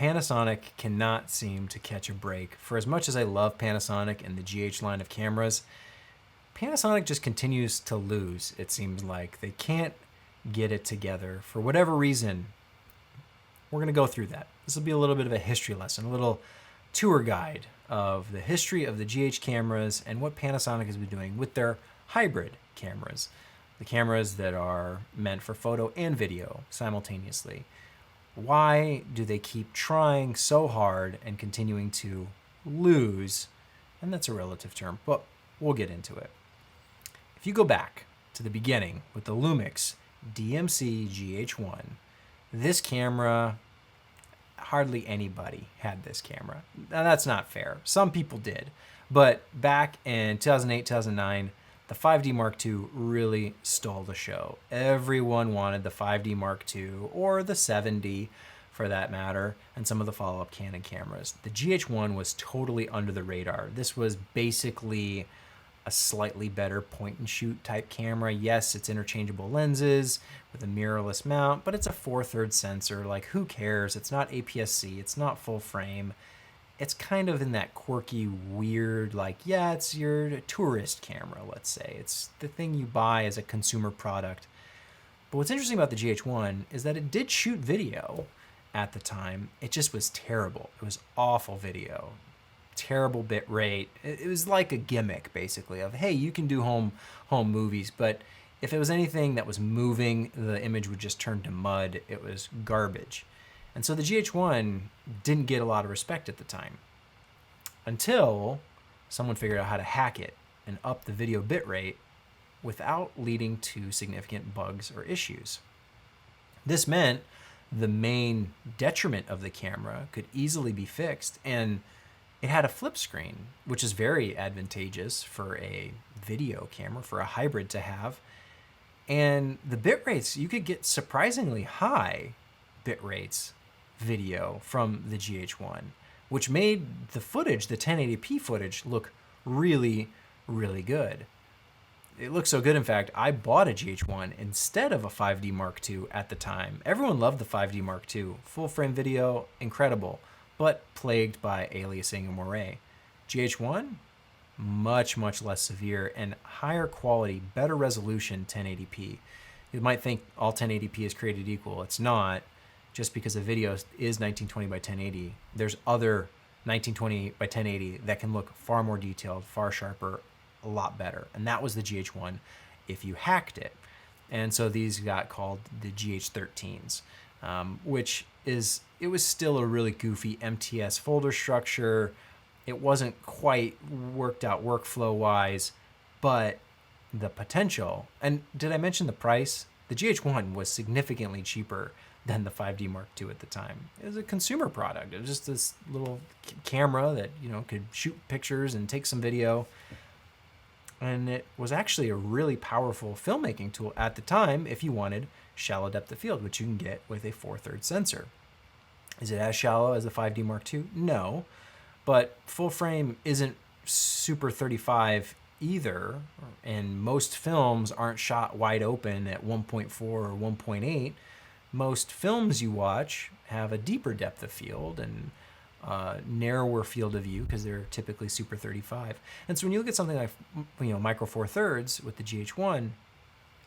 Panasonic cannot seem to catch a break. For as much as I love Panasonic and the GH line of cameras, Panasonic just continues to lose, it seems like. They can't get it together. For whatever reason, we're going to go through that. This will be a little bit of a history lesson, a little tour guide of the history of the GH cameras and what Panasonic has been doing with their hybrid cameras, the cameras that are meant for photo and video simultaneously. Why do they keep trying so hard and continuing to lose? And that's a relative term, but we'll get into it. If you go back to the beginning with the Lumix DMC GH1, this camera, hardly anybody had this camera. Now, that's not fair. Some people did. But back in 2008, 2009, the 5D Mark II really stole the show. Everyone wanted the 5D Mark II, or the 7D for that matter, and some of the follow-up Canon cameras. The GH1 was totally under the radar. This was basically a slightly better point-and-shoot type camera. Yes, it's interchangeable lenses with a mirrorless mount, but it's a 4/3 sensor. Like, who cares? It's not APS-C. It's not full frame. It's kind of in that quirky, weird, like, yeah, it's your tourist camera, let's say. It's the thing you buy as a consumer product. But what's interesting about the GH1 is that it did shoot video at the time. It just was terrible. It was awful video. Terrible bit rate. It was like a gimmick, basically, of, hey, you can do home movies, but if it was anything that was moving, the image would just turn to mud. It was garbage. And so the GH1 didn't get a lot of respect at the time until someone figured out how to hack it and up the video bitrate without leading to significant bugs or issues. This meant the main detriment of the camera could easily be fixed, and it had a flip screen, which is very advantageous for a video camera, for a hybrid to have. And the bit rates, you could get surprisingly high bit rates video from the GH1, which made the footage, the 1080p footage, look really, really good. It looked so good, in fact, I bought a GH1 instead of a 5D Mark II at the time. Everyone loved the 5D Mark II. Full frame video, incredible, but plagued by aliasing and moire. GH1, much, much less severe and higher quality, better resolution 1080p. You might think all 1080p is created equal. It's not. Just because a video is 1920 by 1080, there's other 1920 by 1080 that can look far more detailed, far sharper, a lot better. And that was the GH1 if you hacked it. And so these got called the GH13s, which is, it was still a really goofy MTS folder structure. It wasn't quite worked out workflow-wise, but the potential, and did I mention the price? The GH1 was significantly cheaper than the 5D Mark II at the time. It was a consumer product. It was just this little camera that, you know, could shoot pictures and take some video. And it was actually a really powerful filmmaking tool at the time if you wanted shallow depth of field, which you can get with a 4/3 sensor. Is it as shallow as the 5D Mark II? No, but full frame isn't super 35 either, and most films aren't shot wide open at 1.4 or 1.8. Most films you watch have a deeper depth of field and narrower field of view because they're typically super 35. And so when you look at something like, you know, micro 4/3 with the GH1,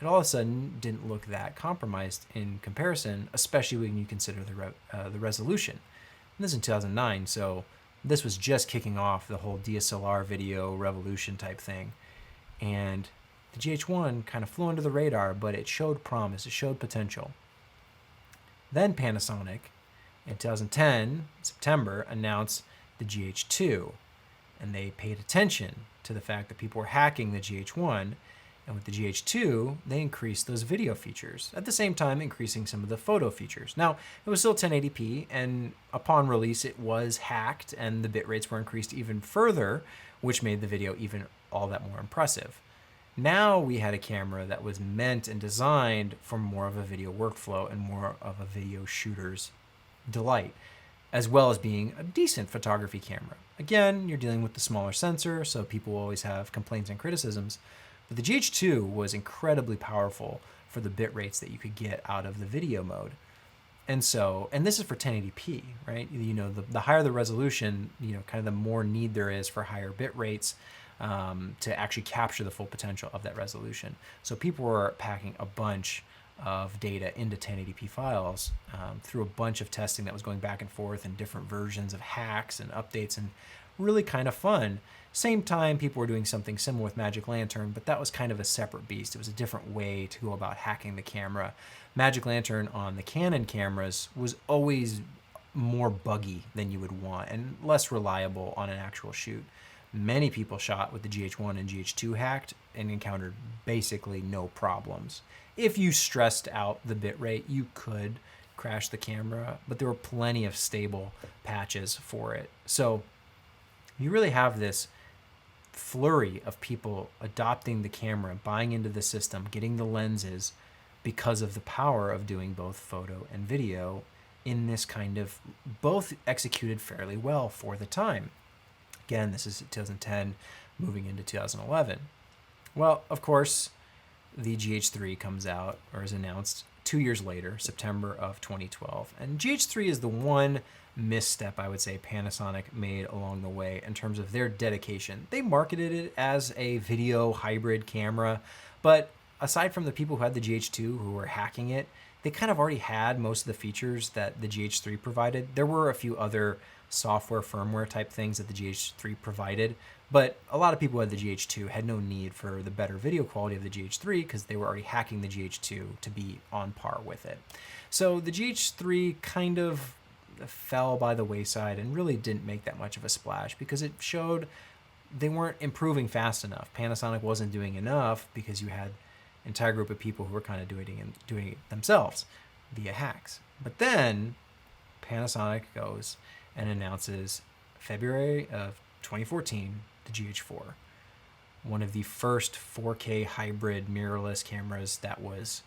it all of a sudden didn't look that compromised in comparison, especially when you consider the resolution. And this is in 2009, so this was just kicking off the whole DSLR video revolution type thing. And the GH1 kind of flew under the radar, but it showed promise, it showed potential. Then Panasonic, in 2010, September, announced the GH2, and they paid attention to the fact that people were hacking the GH1, and with the GH2, they increased those video features, at the same time increasing some of the photo features. Now, it was still 1080p, and upon release, it was hacked, and the bit rates were increased even further, which made the video even all that more impressive. Now we had a camera that was meant and designed for more of a video workflow and more of a video shooter's delight, as well as being a decent photography camera. Again, you're dealing with the smaller sensor, so people always have complaints and criticisms. But the GH2 was incredibly powerful for the bit rates that you could get out of the video mode. And this is for 1080p, right? The higher the resolution, kind of the more need there is for higher bit rates to actually capture the full potential of that resolution. So people were packing a bunch of data into 1080p files through a bunch of testing that was going back and forth and different versions of hacks and updates, and really kind of fun. Same time, people were doing something similar with Magic Lantern, but that was kind of a separate beast. It was a different way to go about hacking the camera. Magic Lantern on the Canon cameras was always more buggy than you would want and less reliable on an actual shoot. Many people shot with the GH1 and GH2 hacked and encountered basically no problems. If you stressed out the bitrate, you could crash the camera, but there were plenty of stable patches for it. So you really have this flurry of people adopting the camera, buying into the system, getting the lenses because of the power of doing both photo and video in this kind of, both executed fairly well for the time. Again, this is 2010 moving into 2011. Well, of course, the GH3 comes out, or is announced 2 years later, September of 2012. And GH3 is the one misstep I would say Panasonic made along the way in terms of their dedication. They marketed it as a video hybrid camera, but aside from the people who had the GH2 who were hacking it, they kind of already had most of the features that the GH3 provided. There were a few other software, firmware type things that the GH3 provided, but a lot of people who had the GH2 had no need for the better video quality of the GH3 because they were already hacking the GH2 to be on par with it. So the GH3 kind of fell by the wayside and really didn't make that much of a splash because it showed they weren't improving fast enough. Panasonic wasn't doing enough because you had an entire group of people who were kind of doing it themselves via hacks. But then Panasonic goes and announces February of 2014 the GH4, one of the first 4K hybrid mirrorless cameras that was,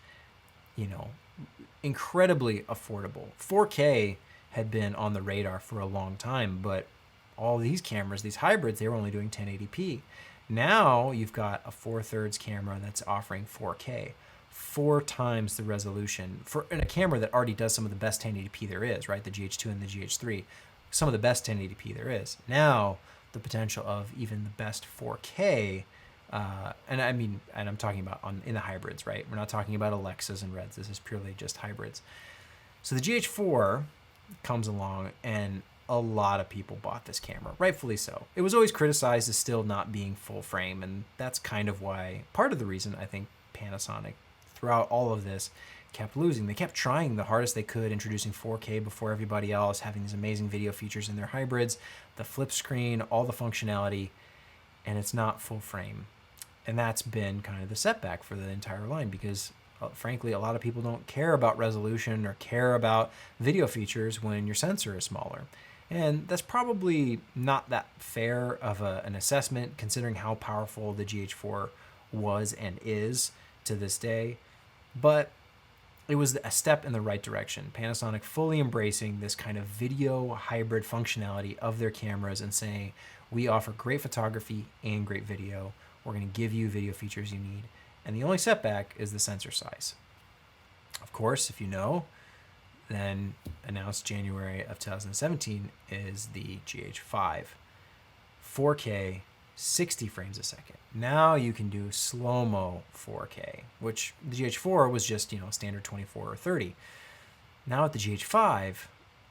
incredibly affordable. 4K had been on the radar for a long time, but all these cameras, these hybrids, they were only doing 1080p. Now you've got a 4/3 camera that's offering 4K, 4 times the resolution in a camera that already does some of the best 1080p there is, right? The GH2 and the GH3, some of the best 1080p there is. Now the potential of even the best 4K, and I'm talking about in the hybrids, right? We're not talking about Alexas and Reds. This is purely just hybrids. So the GH4 comes along and a lot of people bought this camera, rightfully so. It was always criticized as still not being full frame, and that's kind of why, part of the reason I think Panasonic, throughout all of this, kept losing. They kept trying the hardest they could, introducing 4K before everybody else, having these amazing video features in their hybrids, the flip screen, all the functionality, and it's not full frame. And that's been kind of the setback for the entire line because frankly, a lot of people don't care about resolution or care about video features when your sensor is smaller. And that's probably not that fair of an assessment considering how powerful the GH4 was and is to this day. But it was a step in the right direction. Panasonic fully embracing this kind of video hybrid functionality of their cameras and saying, we offer great photography and great video. We're going to give you video features you need. And the only setback is the sensor size. Of course, if you know, then announced January of 2017 is the GH5. 4K, 60 frames a second. Now you can do slow-mo 4K, which the GH4 was just, standard 24 or 30. Now at the GH5,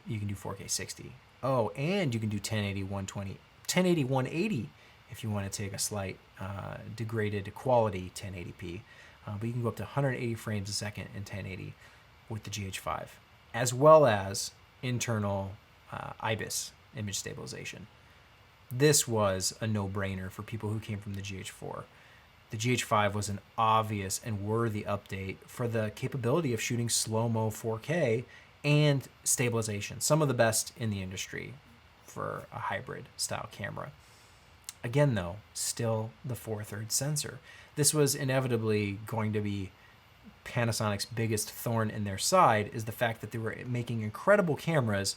you can do 4K 60. Oh, and you can do 1080 120, 1080 180 if you want to take a slight degraded quality 1080p. But you can go up to 180 frames a second in 1080 with the GH5, as well as internal IBIS image stabilization. This was a no-brainer for people who came from the GH4. The GH5 was an obvious and worthy update for the capability of shooting slow-mo 4K and stabilization, some of the best in the industry for a hybrid style camera. Again, though, still the 4/3 sensor. This was inevitably going to be Panasonic's biggest thorn in their side, is the fact that they were making incredible cameras,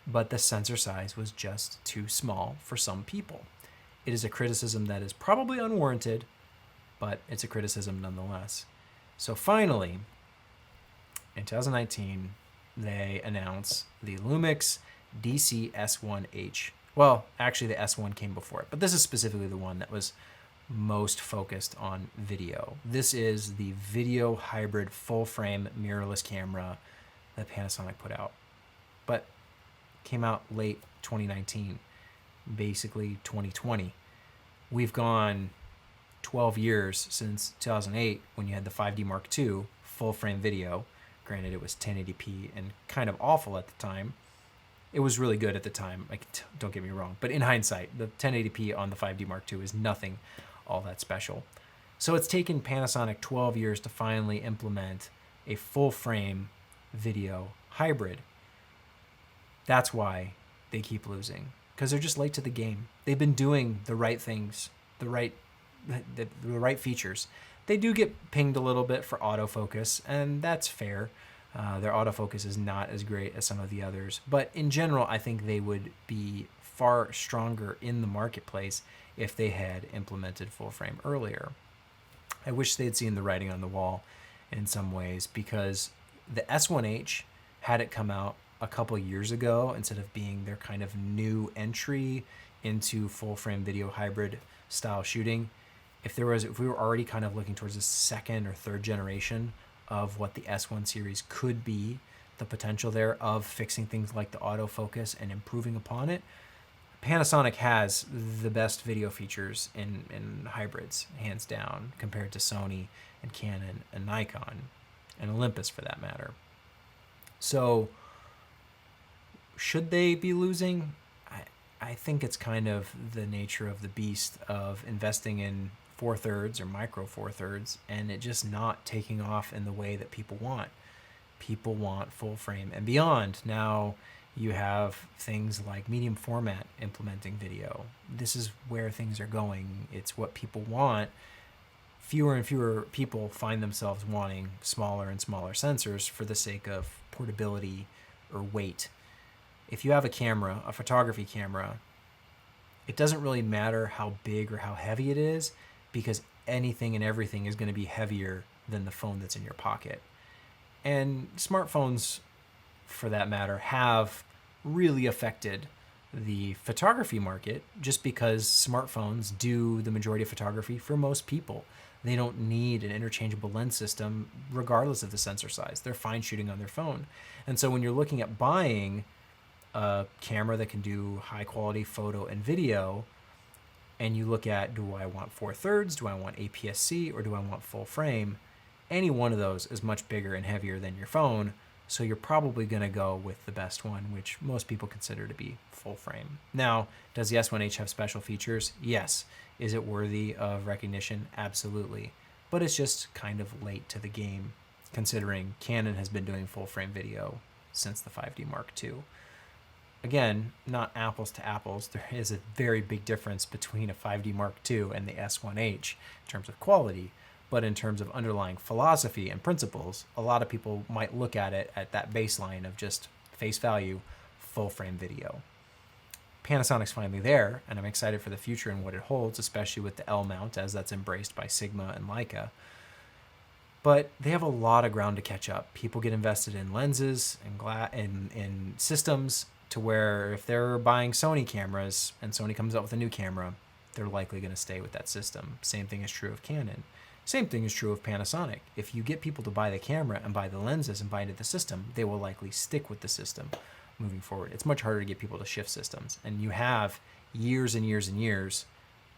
but the sensor size was just too small for some people. It is a criticism that is probably unwarranted, but it's a criticism nonetheless. So finally, in 2019, they announce the Lumix DC S1H. Well, actually, the S1 came before it, but this is specifically the one that was most focused on video. This is the video hybrid full frame mirrorless camera that Panasonic put out, but came out late 2019, basically 2020. We've gone 12 years since 2008 when you had the 5D Mark II full frame video. Granted, it was 1080p and kind of awful at the time. It was really good at the time, like, don't get me wrong, but in hindsight, the 1080p on the 5D Mark II is nothing all that special. So it's taken Panasonic 12 years to finally implement a full frame video hybrid. That's why they keep losing, because they're just late to the game. They've been doing the right things, the right features. They do get pinged a little bit for autofocus, and that's fair. Their autofocus is not as great as some of the others, but in general, I think they would be far stronger in the marketplace if they had implemented full frame earlier. I wish they'd seen the writing on the wall in some ways, because the S1H, had it come out a couple years ago, instead of being their kind of new entry into full frame video hybrid style shooting, if we were already kind of looking towards the second or third generation of what the S1 series could be, the potential there of fixing things like the autofocus and improving upon it, Panasonic has the best video features in hybrids, hands down, compared to Sony and Canon and Nikon and Olympus for that matter. So should they be losing? I think it's kind of the nature of the beast of investing in 4/3 or micro 4/3 and it just not taking off in the way that people want. People want full frame and beyond. Now you have things like medium format implementing video. This is where things are going. It's what people want. Fewer and fewer people find themselves wanting smaller and smaller sensors for the sake of portability or weight. If you have a camera, a photography camera, it doesn't really matter how big or how heavy it is, because anything and everything is going to be heavier than the phone that's in your pocket. And smartphones, for that matter, have really affected the photography market, just because smartphones do the majority of photography for most people. They don't need an interchangeable lens system regardless of the sensor size. They're fine shooting on their phone. And so when you're looking at buying a camera that can do high quality photo and video, and you look at, do I want 4/3, do I want APS-C, or do I want full frame? Any one of those is much bigger and heavier than your phone, so you're probably going to go with the best one, which most people consider to be full frame. Now, does the S1H have special features? Yes. Is it worthy of recognition? Absolutely. But it's just kind of late to the game, considering Canon has been doing full frame video since the 5D Mark II. Again, not apples to apples. There is a very big difference between a 5D Mark II and the S1H in terms of quality, but in terms of underlying philosophy and principles, a lot of people might look at it at that baseline of just face value, full frame video. Panasonic's finally there, and I'm excited for the future and what it holds, especially with the L mount, as that's embraced by Sigma and Leica. But they have a lot of ground to catch up. People get invested in lenses and in systems, to where if they're buying Sony cameras and Sony comes out with a new camera, they're likely going to stay with that system. Same thing is true of Canon. Same thing is true of Panasonic. If you get people to buy the camera and buy the lenses and buy into the system, they will likely stick with the system moving forward. It's much harder to get people to shift systems. And you have years and years and years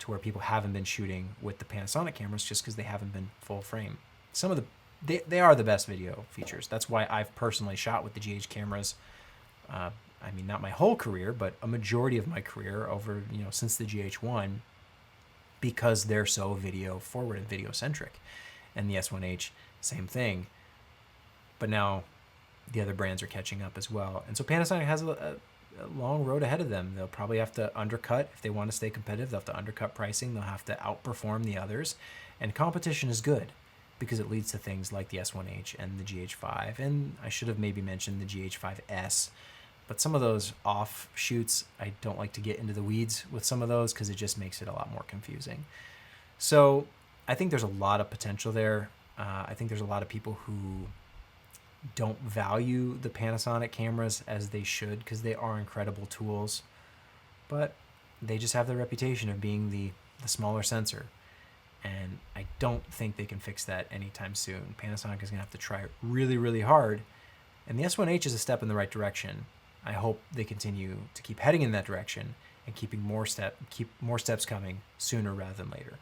to where people haven't been shooting with the Panasonic cameras just because they haven't been full frame. Some of they are the best video features. That's why I've personally shot with the GH cameras. I mean, not my whole career, but a majority of my career over, since the GH1, because they're so video forward and video centric. And the S1H, same thing. But now the other brands are catching up as well. And so Panasonic has a long road ahead of them. They'll probably have to undercut if they want to stay competitive. They'll have to undercut pricing. They'll have to outperform the others. And competition is good, because it leads to things like the S1H and the GH5. And I should have maybe mentioned the GH5S. But some of those offshoots, I don't like to get into the weeds with some of those, because it just makes it a lot more confusing. So I think there's a lot of potential there. I think there's a lot of people who don't value the Panasonic cameras as they should, because they are incredible tools, but they just have the reputation of being the smaller sensor. And I don't think they can fix that anytime soon. Panasonic is going to have to try really, really hard. And the S1H is a step in the right direction. I hope they continue to keep heading in that direction and keep more steps coming sooner rather than later.